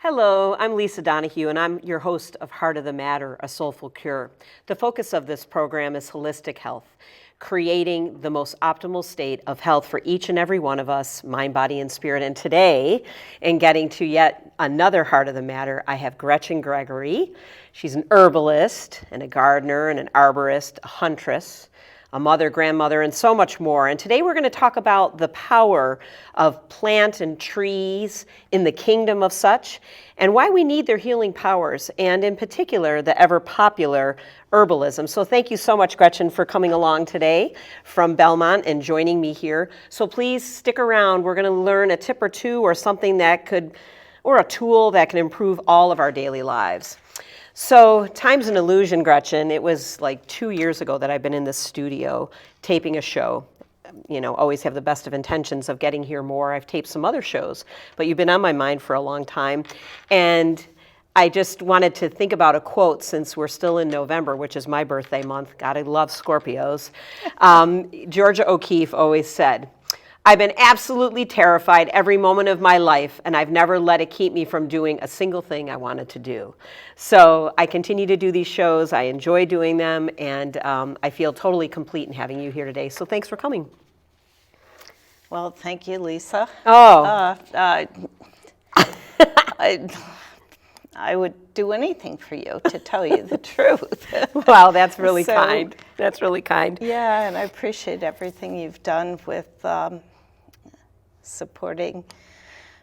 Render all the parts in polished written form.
Hello, I'm Lisa Donohue, and I'm your host of Heart of the Matter, A Soulful Cure. The focus of this program is holistic health, creating the most optimal state of health for each and every one of us, mind, body, and spirit. And today, in getting to yet another Heart of the Matter, I have Gretchen Gregory. She's an herbalist and a gardener and an arborist, a huntress, a mother, grandmother, and so much more. And today we're going to talk about the power of plant and trees in the kingdom of such, and why we need their healing powers, and in particular, the ever popular herbalism. So thank you so much, Gretchen, for coming along today from Belmont and joining me here. So please stick around. We're going to learn a tip or two or something that could, or a tool that can improve all of our daily lives. So time's an illusion, Gretchen. It was like 2 years ago that I've been in this studio taping a show. You know, always have the best of intentions of getting here more. I've taped some other shows, but you've been on my mind for a long time. And I just wanted to think about a quote since we're still in November, which is my birthday month. God, I love Scorpios. Georgia O'Keeffe always said, "I've been absolutely terrified every moment of my life, and I've never let it keep me from doing a single thing I wanted to do." So I continue to do these shows. I enjoy doing them, and I feel totally complete in having you here today. So thanks for coming. Well, thank you, Lisa. Oh. I would do anything for you, to tell you the truth. Wow, that's really kind. That's really kind. Yeah, and I appreciate everything you've done with supporting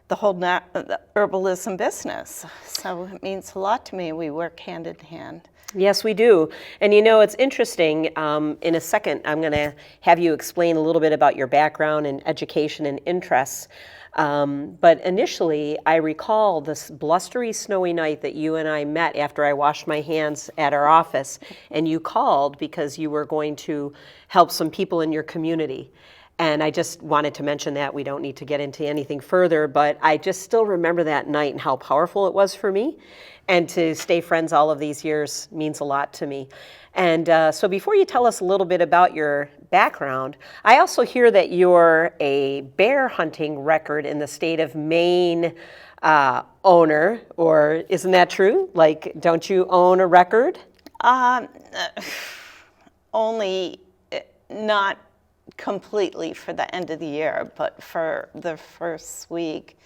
the whole the herbalism business. So it means a lot to me. We work hand in hand. Yes, we do. And you know, it's interesting. In a second, I'm going to have you explain a little bit about your background and education and interests. But initially, I recall this blustery, snowy night that you and I met after I washed my hands at our office, and you called because you were going to help some people in your community. And I just wanted to mention that. We don't need to get into anything further, but I just still remember that night and how powerful it was for me. And to stay friends all of these years means a lot to me. And so before you tell us a little bit about your background, I also hear that you're a bear hunting record in the state of Maine owner, or isn't that true? Like, don't you own a record? Only not completely for the end of the year, but for the first week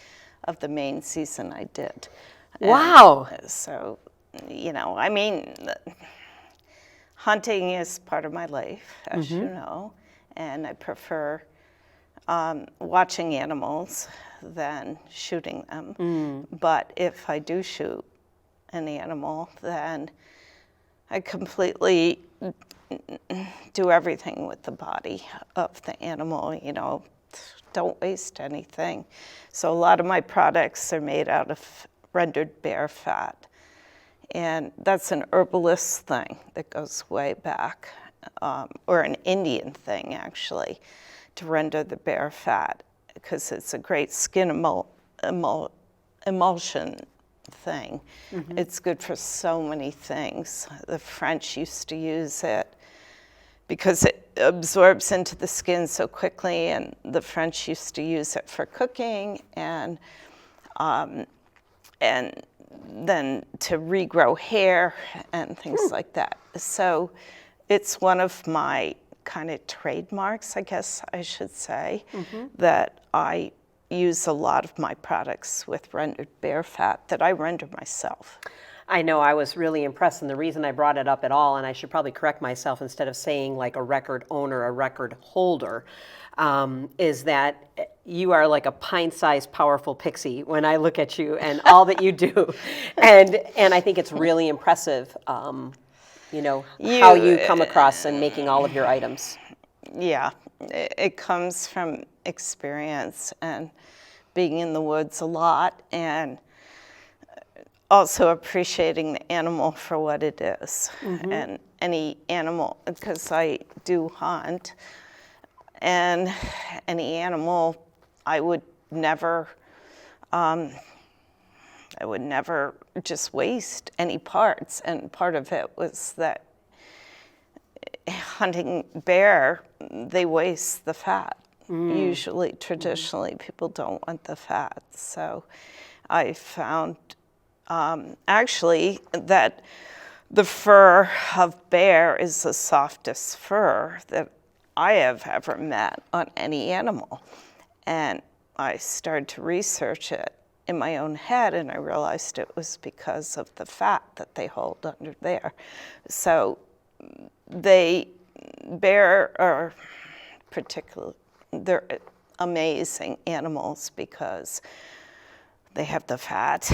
of the Maine season I did. Wow. And so, you know, I mean, hunting is part of my life, as you know, and I prefer watching animals than shooting them. But if I do shoot an animal, then I completely do everything with the body of the animal, you know, don't waste anything. So a lot of my products are made out of rendered bear fat. And that's an herbalist thing that goes way back, or an Indian thing, actually, to render the bear fat, because it's a great skin emulsion thing. It's good for so many things. The French used to use it because it absorbs into the skin so quickly, and the French used to use it for cooking, and then to regrow hair and things like that. So it's one of my kind of trademarks, I guess I should say, that I use a lot of my products with rendered bear fat that I render myself. I know, I was really impressed, and the reason I brought it up at all, and I should probably correct myself instead of saying like a record owner, a record holder, is that you are like a pint-sized powerful pixie when I look at you and all that you do. And I think it's really impressive, you know, how you come across in making all of your items. Yeah, it comes from experience and being in the woods a lot, and also appreciating the animal for what it is. And any animal, because I do hunt, and any animal, I would never just waste any parts. And part of it was that hunting bear, they waste the fat. Usually, traditionally, people don't want the fat. So I found actually, that the fur of bear is the softest fur that I have ever met on any animal. And I started to research it in my own head, and I realized it was because of the fat that they hold under there. So bear are they're amazing animals because they have the fat,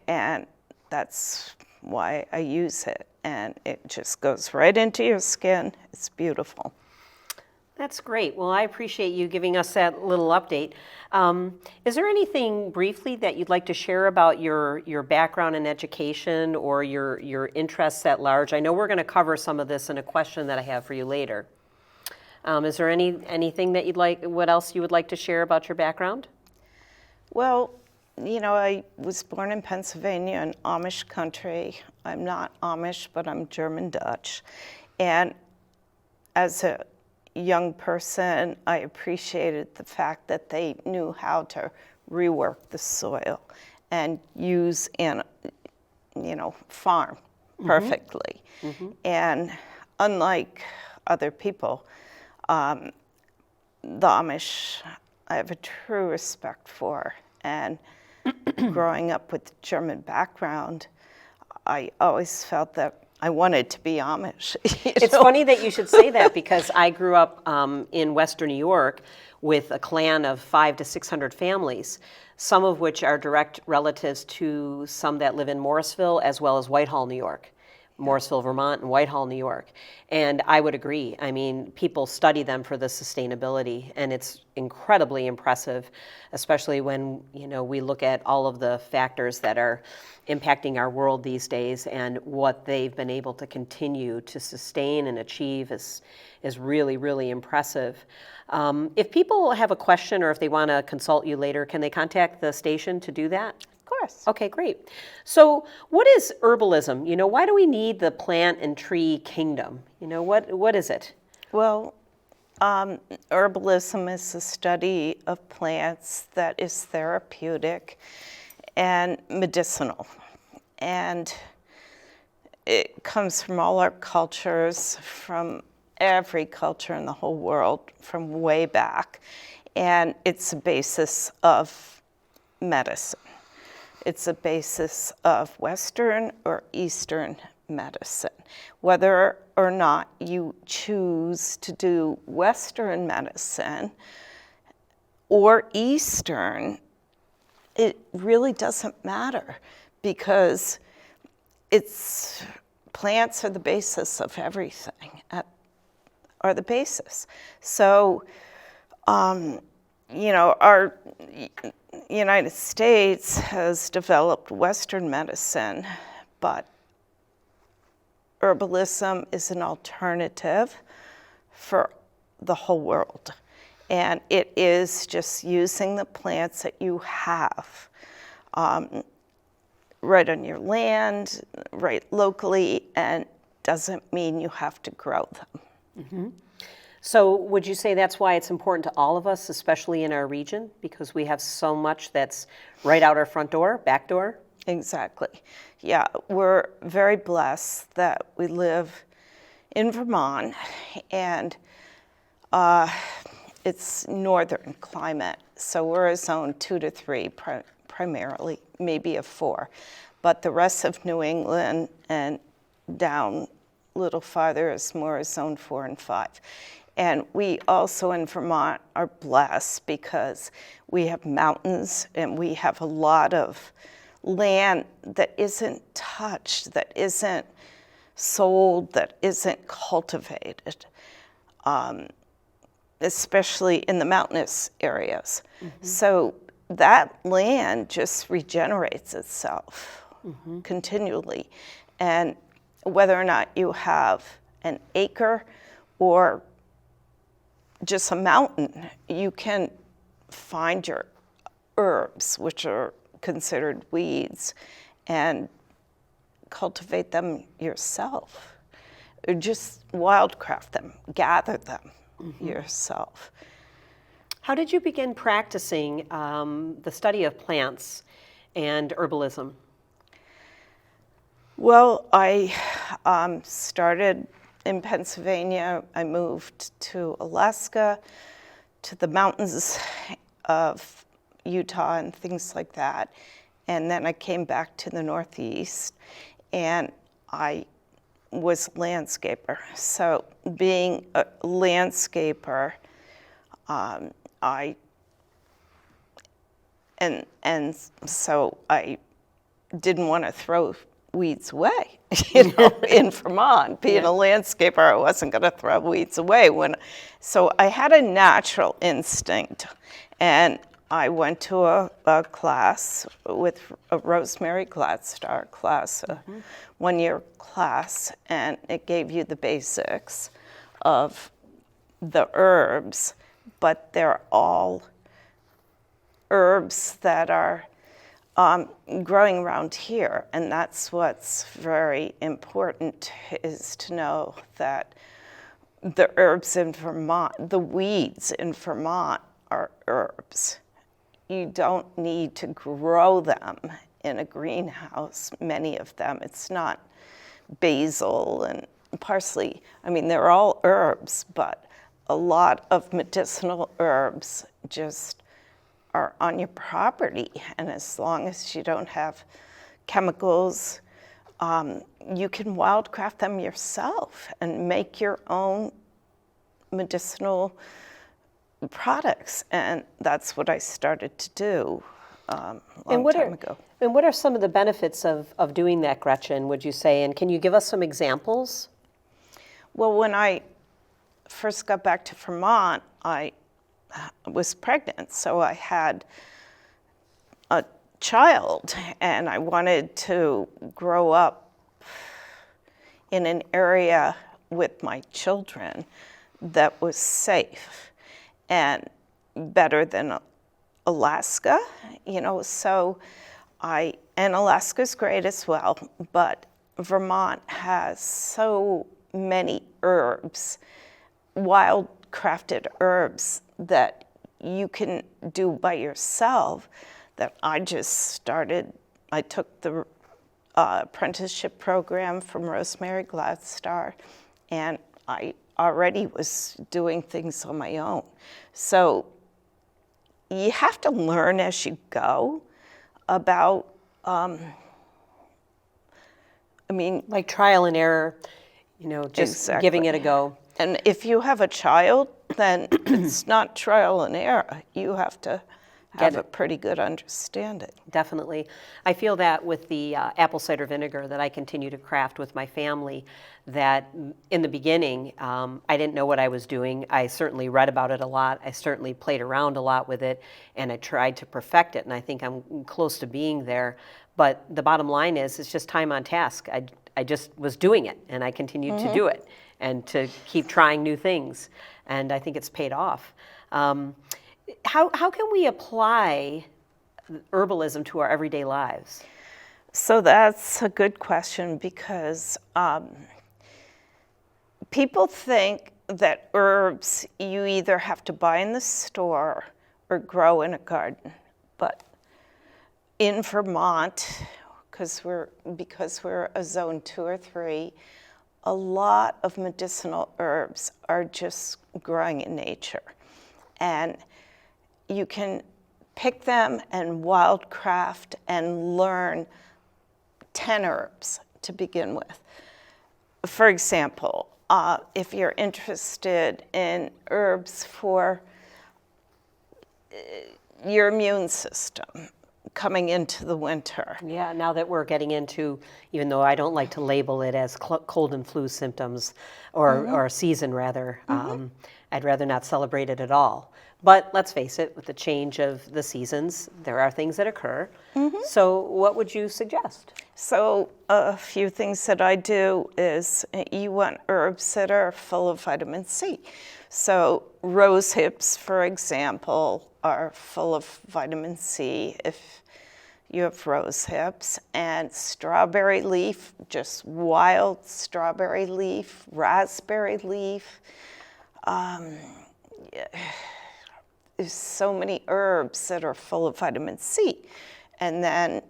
and that's why I use it. And it just goes right into your skin. It's beautiful. That's great. Well, I appreciate you giving us that little update. Is there anything briefly that you'd like to share about your background in education or your interests at large? I know we're going to cover some of this in a question that I have for you later. Is there anything that what else you would like to share about your background? Well, I was born in Pennsylvania in Amish country. I'm not Amish, but I'm German Dutch. And as a young person, I appreciated the fact that they knew how to rework the soil and use farm perfectly. Mm-hmm. And unlike other people, the Amish I have a true respect for. And growing up with a German background, I always felt that I wanted to be Amish. It's funny that you should say that because I grew up in Western New York with a clan of 500 to 600 families, some of which are direct relatives to some that live in Morrisville as well as Whitehall, New York. Morrisville, Vermont, and Whitehall, New York. And I would agree. I mean, people study them for the sustainability, and it's incredibly impressive, especially when, we look at all of the factors that are impacting our world these days, and what they've been able to continue to sustain and achieve is really, really impressive. If people have a question or if they want to consult you later, can they contact the station to do that? Of course. Okay, great. So what is herbalism? Why do we need the plant and tree kingdom? What is it? Well, herbalism is the study of plants that is therapeutic and medicinal. And it comes from all our cultures, from every culture in the whole world, from way back. And it's a basis of medicine. It's a basis of Western or Eastern medicine. Whether or not you choose to do Western medicine or Eastern, it really doesn't matter because plants are the basis of everything, are the basis. So, our United States has developed Western medicine, but herbalism is an alternative for the whole world. And it is just using the plants that you have right on your land, right locally, and doesn't mean you have to grow them. Mm-hmm. So would you say that's why it's important to all of us, especially in our region, because we have so much that's right out our front door, back door? Exactly. Yeah, we're very blessed that we live in Vermont, and it's northern climate. So we're a zone 2 to 3 primarily, maybe a 4. But the rest of New England and down a little farther is more a zone 4 and 5. And we also in Vermont are blessed because we have mountains and we have a lot of land that isn't touched, that isn't sold, that isn't cultivated, especially in the mountainous areas. Mm-hmm. So that land just regenerates itself continually. And whether or not you have an acre or just a mountain, you can find your herbs, which are considered weeds, and cultivate them yourself. Or just wildcraft them, gather them yourself. How did you begin practicing the study of plants and herbalism? Well, I started in Pennsylvania. I moved to Alaska, to the mountains of Utah and things like that. And then I came back to the Northeast, and I was a landscaper. So being a landscaper, so I didn't want to throw weeds away. In Vermont, being a landscaper, I wasn't going to throw weeds away. So I had a natural instinct, and I went to a class with a Rosemary Gladstar class, a one-year class, and it gave you the basics of the herbs, but they're all herbs that are growing around here, and that's what's very important, is to know that the herbs in Vermont, the weeds in Vermont are herbs. You don't need to grow them in a greenhouse, many of them. It's not basil and parsley. I mean, they're all herbs, but a lot of medicinal herbs just are on your property, and as long as you don't have chemicals, you can wildcraft them yourself and make your own medicinal products, and that's what I started to do a long time ago. And what are some of the benefits of doing that, Gretchen, would you say? And can you give us some examples? Well, when I first got back to Vermont, I was pregnant, so I had a child, and I wanted to grow up in an area with my children that was safe and better than Alaska, so and Alaska's great as well, but Vermont has so many herbs, wild crafted herbs that you can do by yourself, that I took the apprenticeship program from Rosemary Gladstar, and I already was doing things on my own. So you have to learn as you go about, like trial and error, just Exactly. giving it a go. And if you have a child, then it's not trial and error. You have to have a pretty good understanding. Definitely. I feel that with the apple cider vinegar that I continue to craft with my family, that in the beginning, I didn't know what I was doing. I certainly read about it a lot. I certainly played around a lot with it, and I tried to perfect it, and I think I'm close to being there. But the bottom line is, it's just time on task. I just was doing it, and I continued to do it, and to keep trying new things, and I think it's paid off. How can we apply herbalism to our everyday lives? So that's a good question, because people think that herbs you either have to buy in the store or grow in a garden. But in Vermont, because we're a zone 2 or 3, a lot of medicinal herbs are just growing in nature. And you can pick them and wildcraft and learn 10 herbs to begin with. For example, if you're interested in herbs for your immune system coming into the winter. Yeah, now that we're getting into, even though I don't like to label it as cold and flu symptoms, or season rather, I'd rather not celebrate it at all. But let's face it, with the change of the seasons, there are things that occur. So what would you suggest? So a few things that I do is, you want herbs that are full of vitamin C. So rose hips, for example, are full of vitamin C if you have rose hips. And strawberry leaf, just wild strawberry leaf, raspberry leaf. There's so many herbs that are full of vitamin C. And then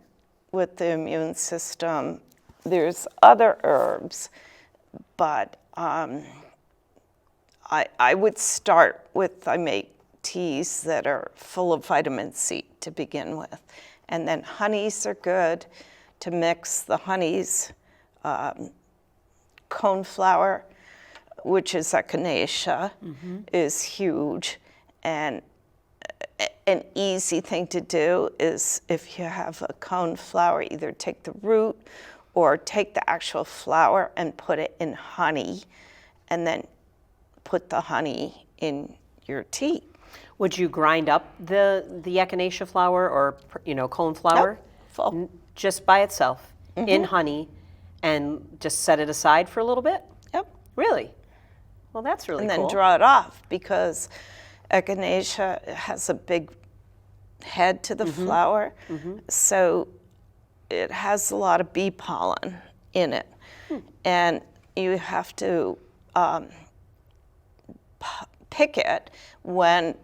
with the immune system, there's other herbs, but I would start with, I make teas that are full of vitamin C to begin with. And then honeys are good to mix. The honeys, coneflower, which is echinacea, is huge. And an easy thing to do is, if you have a coneflower, either take the root or take the actual flower and put it in honey, and then put the honey in your tea. Would you grind up the echinacea flower or, coneflower? Nope, full. Just by itself in honey and just set it aside for a little bit? Yep. Really? Well, that's really And cool. then draw it off, because echinacea has a big head to the flower, so it has a lot of bee pollen in it. And you have to pick it when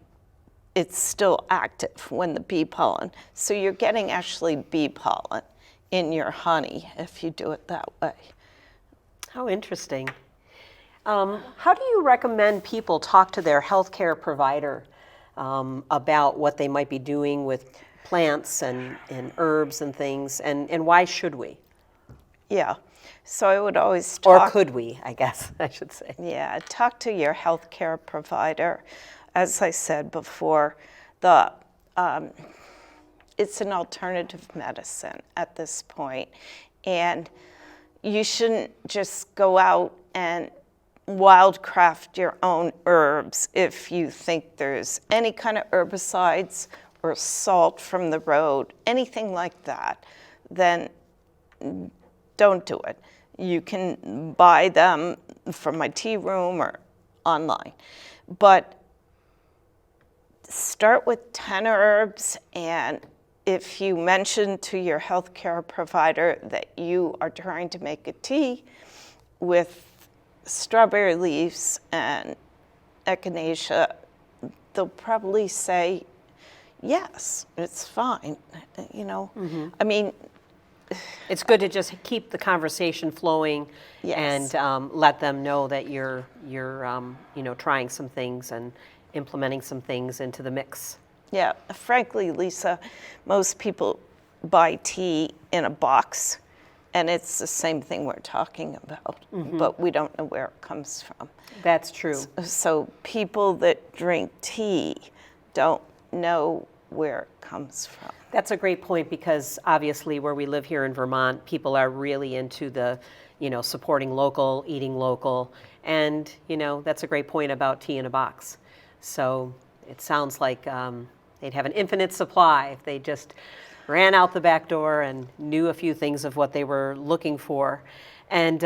it's still active, when the bee pollen. So you're getting actually bee pollen in your honey if you do it that way. How interesting. How do you recommend people talk to their healthcare provider about what they might be doing with plants and herbs and things, and why should we? Yeah, so I would always talk. Or could we, I guess I should say. Yeah, talk to your healthcare provider. As I said before, it's an alternative medicine at this point, and you shouldn't just go out and wildcraft your own herbs if you think there's any kind of herbicides or salt from the road, anything like that, then don't do it. You can buy them from my tea room or online. But start with 10 herbs, and if you mention to your healthcare provider that you are trying to make a tea with strawberry leaves and echinacea, they'll probably say, yes, it's fine. I mean, It's good to just keep the conversation flowing. Yes. And let them know that you're trying some things and implementing some things into the mix. yeah, frankly, Lisa, most people buy tea in a box, and it's the same thing we're talking about, but we don't know where it comes from. That's true. So people that drink tea don't know where it comes from. That's a great point, because obviously where we live here in Vermont, people are really into the, supporting local, eating local. And, that's a great point about tea in a box. So it sounds like they'd have an infinite supply if they just ran out the back door and knew a few things of what they were looking for. And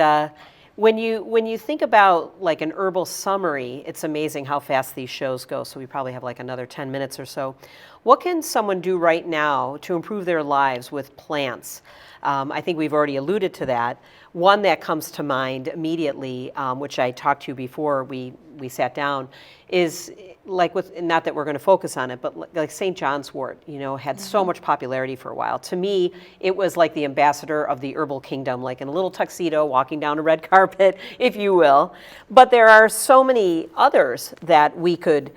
when you think about like an herbal summary, it's amazing how fast these shows go. So we probably have like another 10 minutes or so. What can someone do right now to improve their lives with plants? I think we've already alluded to that. One that comes to mind immediately, which I talked to you before we sat down, is like not that we're going to focus on it, but like St. John's wort, had so much popularity for a while. To me, it was like the ambassador of the herbal kingdom, like in a little tuxedo walking down a red carpet, if you will. But there are so many others that we could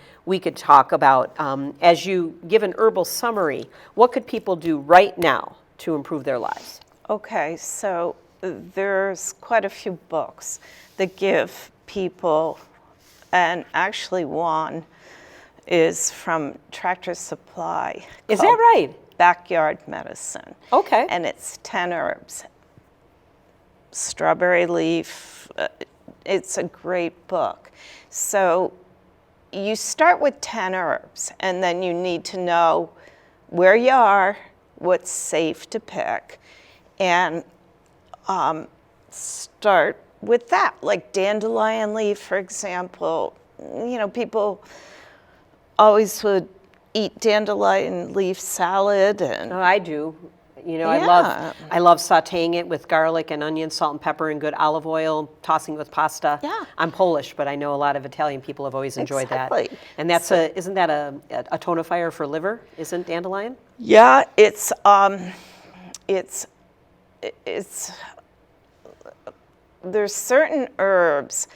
talk about. As you give an herbal summary, what could people do right now to improve their lives? Okay, so there's quite a few books that give people, and actually one is from Tractor Supply. Is that right? Backyard Medicine. Okay. And it's 10 herbs. Strawberry leaf, it's a great book. So you start with 10 herbs, and then you need to know where you are, what's safe to pick, and start with that. Like dandelion leaf, for example. People always would eat dandelion leaf salad, and Oh, I do. Yeah. I love sautéing it with garlic and onion, salt and pepper, and good olive oil, tossing it with pasta. Yeah. I'm Polish, but I know a lot of Italian people have always enjoyed Exactly. that. And that's isn't that a tonifier for liver? Isn't dandelion? yeah, it's there's certain herbs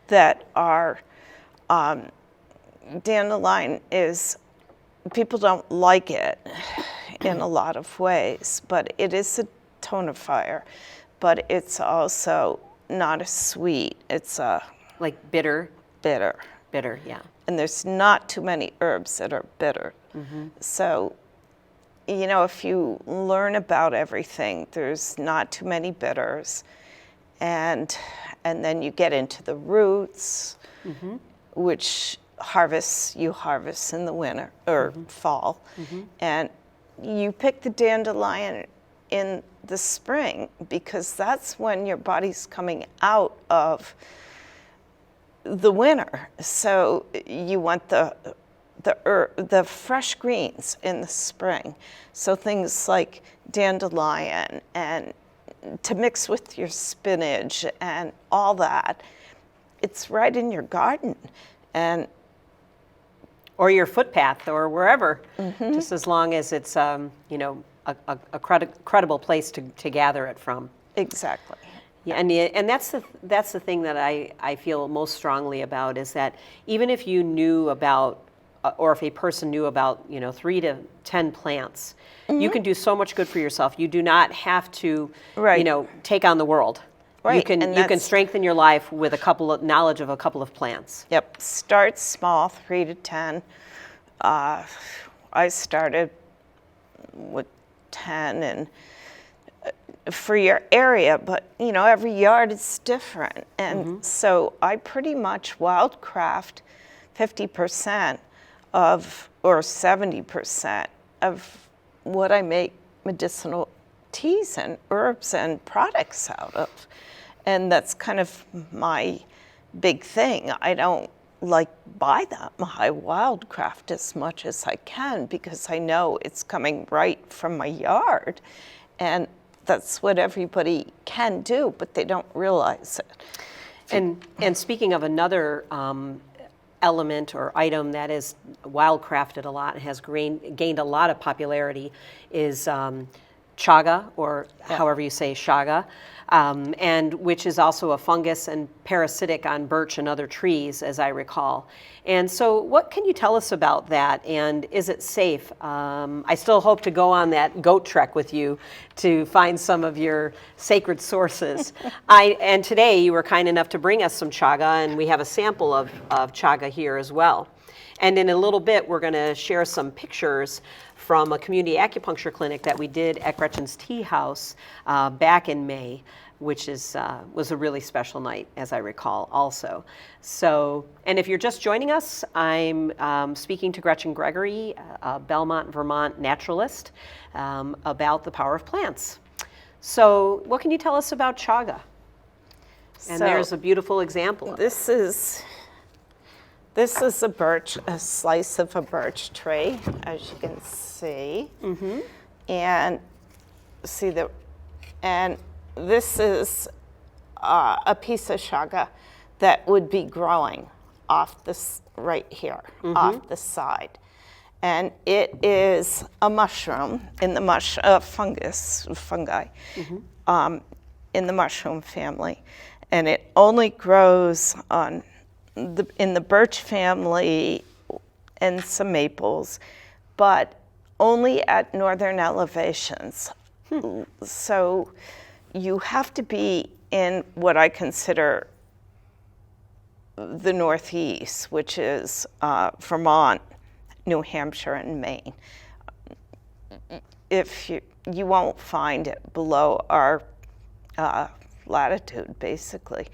that are, dandelion is, people don't like it in a lot of ways, but it is a tonifier, but it's also not as sweet. It's Like bitter? bitter. Bitter, yeah. And there's not too many herbs that are bitter. So, you know, if you learn about everything, there's not too many bitters. And then you get into the roots, which you harvest in the winter or fall. And you pick the dandelion in the spring because that's when your body's coming out of the winter. So you want the fresh greens in the spring. So things like dandelion and to mix with your spinach and all that, it's right in your garden. And or your footpath or wherever, just as long as it's, you know, a credible place to gather it from. exactly. Yeah, and that's the thing that I feel most strongly about is that even if you knew about, or if a person knew about, you know, 3 to 10 plants, you can do so much good for yourself. You do not have to, you know, take on the world. Right. You can strengthen your life with knowledge of a couple of plants. Yep. Start small, 3 to 10. I started with 10 and for your area, but you know, every yard is different. And so I pretty much wildcraft 50% of, or 70% of what I make medicinal teas and herbs and products out of. And that's kind of my big thing. I don't like buy them. I wildcraft as much as I can because I know it's coming right from my yard. And that's what everybody can do, but they don't realize it. And speaking of another element or item that is wildcrafted a lot and has gained a lot of popularity is chaga, or however you say shaga, and which is also a fungus and parasitic on birch and other trees, as I recall. And so what can you tell us about that, and is it safe? I still hope to go on that goat trek with you to find some of your sacred sources. And today you were kind enough to bring us some chaga, and we have a sample of chaga here as well. And in a little bit, we're going to share some pictures from a community acupuncture clinic that we did at Gretchen's Tea House back in May, which was a really special night, as I recall also. So, and if you're just joining us, I'm speaking to Gretchen Gregory, a Belmont, Vermont naturalist, about the power of plants. So what can you tell us about chaga? And there's a beautiful example. This is a slice of a birch tree, as you can see. And and this is a piece of chaga that would be growing off this right here, off the side. And it is a mushroom in the fungi, in the mushroom family. And it only grows in the birch family and some maples, but only at northern elevations. So you have to be in what I consider the Northeast, which is Vermont, New Hampshire, and Maine. If you won't find it below our latitude, basically.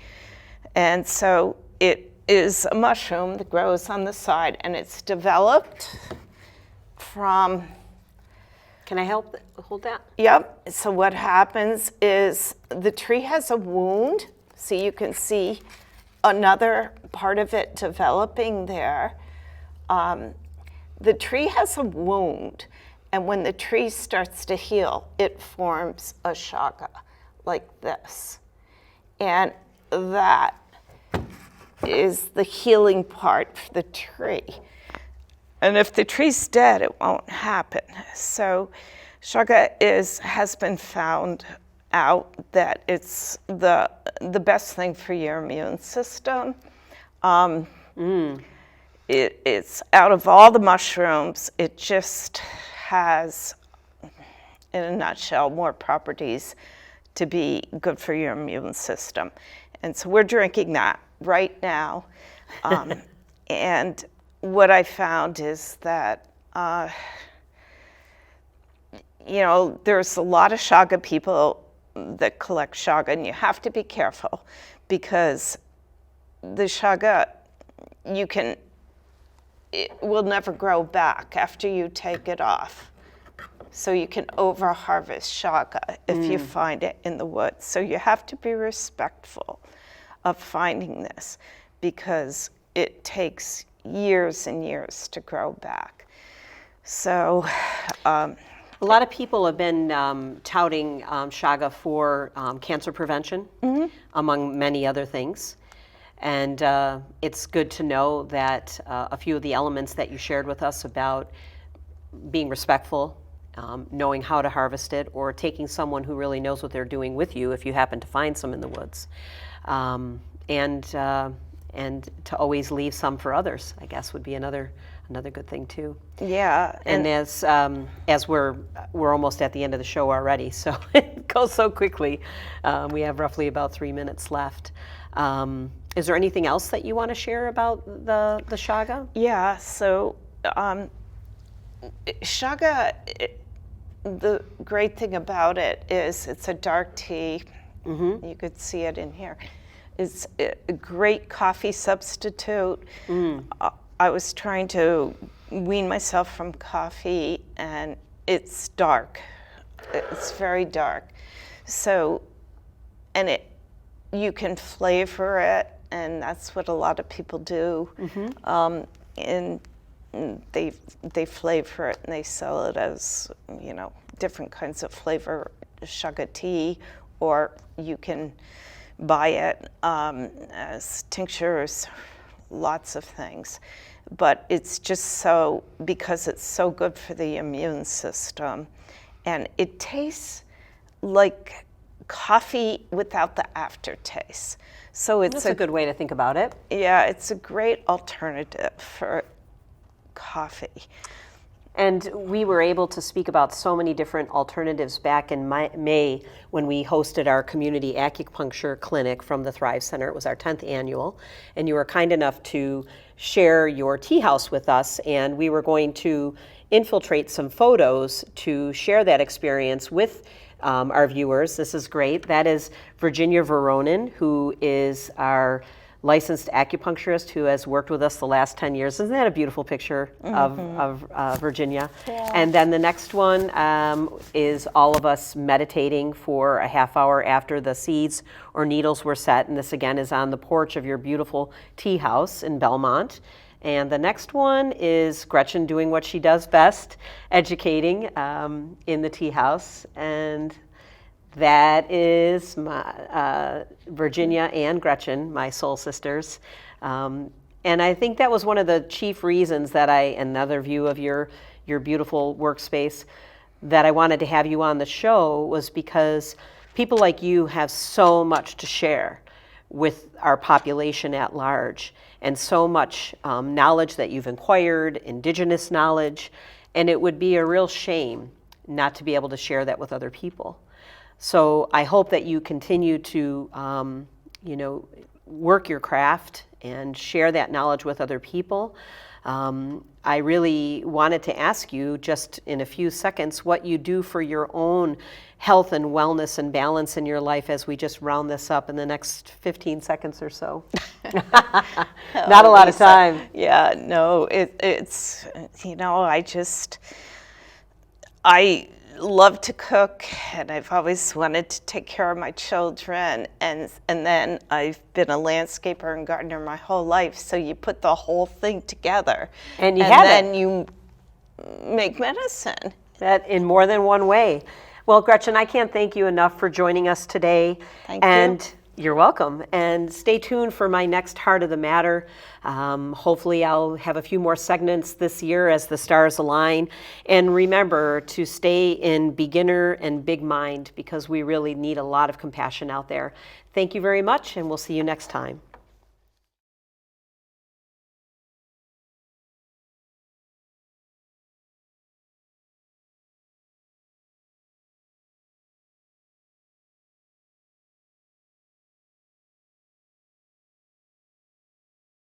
And so it is a mushroom that grows on the side, and it's developed from... Can I help hold that? Yep. So what happens is the tree has a wound. So you can see another part of it developing there. The tree has a wound, and when the tree starts to heal, it forms a chaga like this. And that is the healing part for the tree. And if the tree's dead, it won't happen. So chaga has been found out that it's the best thing for your immune system. It's out of all the mushrooms, it just has, in a nutshell, more properties to be good for your immune system. And so we're drinking that right now. And what I found is that, there's a lot of chaga people that collect chaga, and you have to be careful because the chaga, it will never grow back after you take it off. So you can over-harvest chaga if you find it in the woods. So you have to be respectful of finding this because it takes years and years to grow back. So a lot of people have been touting chaga for cancer prevention, among many other things. And it's good to know that a few of the elements that you shared with us about being respectful, knowing how to harvest it, or taking someone who really knows what they're doing with you if you happen to find some in the woods. And to always leave some for others, I guess, would be another good thing too. Yeah. And as we're almost at the end of the show already, so it goes so quickly. We have roughly about 3 minutes left. Is there anything else that you want to share about the chaga? Yeah. So chaga, the great thing about it is it's a dark tea. You could see it in here. It's a great coffee substitute. I was trying to wean myself from coffee, and it's dark. It's very dark. So, and you can flavor it, and that's what a lot of people do. And they flavor it, and they sell it as, different kinds of flavor chaga tea, or you can buy it as tinctures, lots of things. But it's just because it's so good for the immune system, and it tastes like coffee without the aftertaste. So it's That's a good way to think about it. Yeah, it's a great alternative for coffee. And we were able to speak about so many different alternatives back in May when we hosted our community acupuncture clinic from the Thrive Center. It was our 10th annual. And you were kind enough to share your tea house with us. And we were going to infiltrate some photos to share that experience with our viewers. This is great. That is Virginia Veronin, who is our licensed acupuncturist who has worked with us the last 10 years. Isn't that a beautiful picture of Virginia? Yeah. And then the next one is all of us meditating for a half hour after the seeds or needles were set. And this again is on the porch of your beautiful tea house in Belmont. And the next one is Gretchen doing what she does best, educating in the tea house. And that is my, Virginia and Gretchen, my soul sisters. And I think that was one of the chief reasons that another view of your beautiful workspace, that I wanted to have you on the show was because people like you have so much to share with our population at large, and so much knowledge that you've acquired, indigenous knowledge, and it would be a real shame not to be able to share that with other people. So I hope that you continue to, work your craft and share that knowledge with other people. I really wanted to ask you just in a few seconds what you do for your own health and wellness and balance in your life as we just round this up in the next 15 seconds or so. Not a lot of time. Yeah, no, it's, I love to cook, and I've always wanted to take care of my children, and then I've been a landscaper and gardener my whole life, so you put the whole thing together, and then you make medicine. That in more than one way. Well, Gretchen, I can't thank you enough for joining us today. Thank you. And You're welcome. And stay tuned for my next Heart of the Matter. Hopefully I'll have a few more segments this year as the stars align. And remember to stay in beginner and big mind, because we really need a lot of compassion out there. Thank you very much, and we'll see you next time.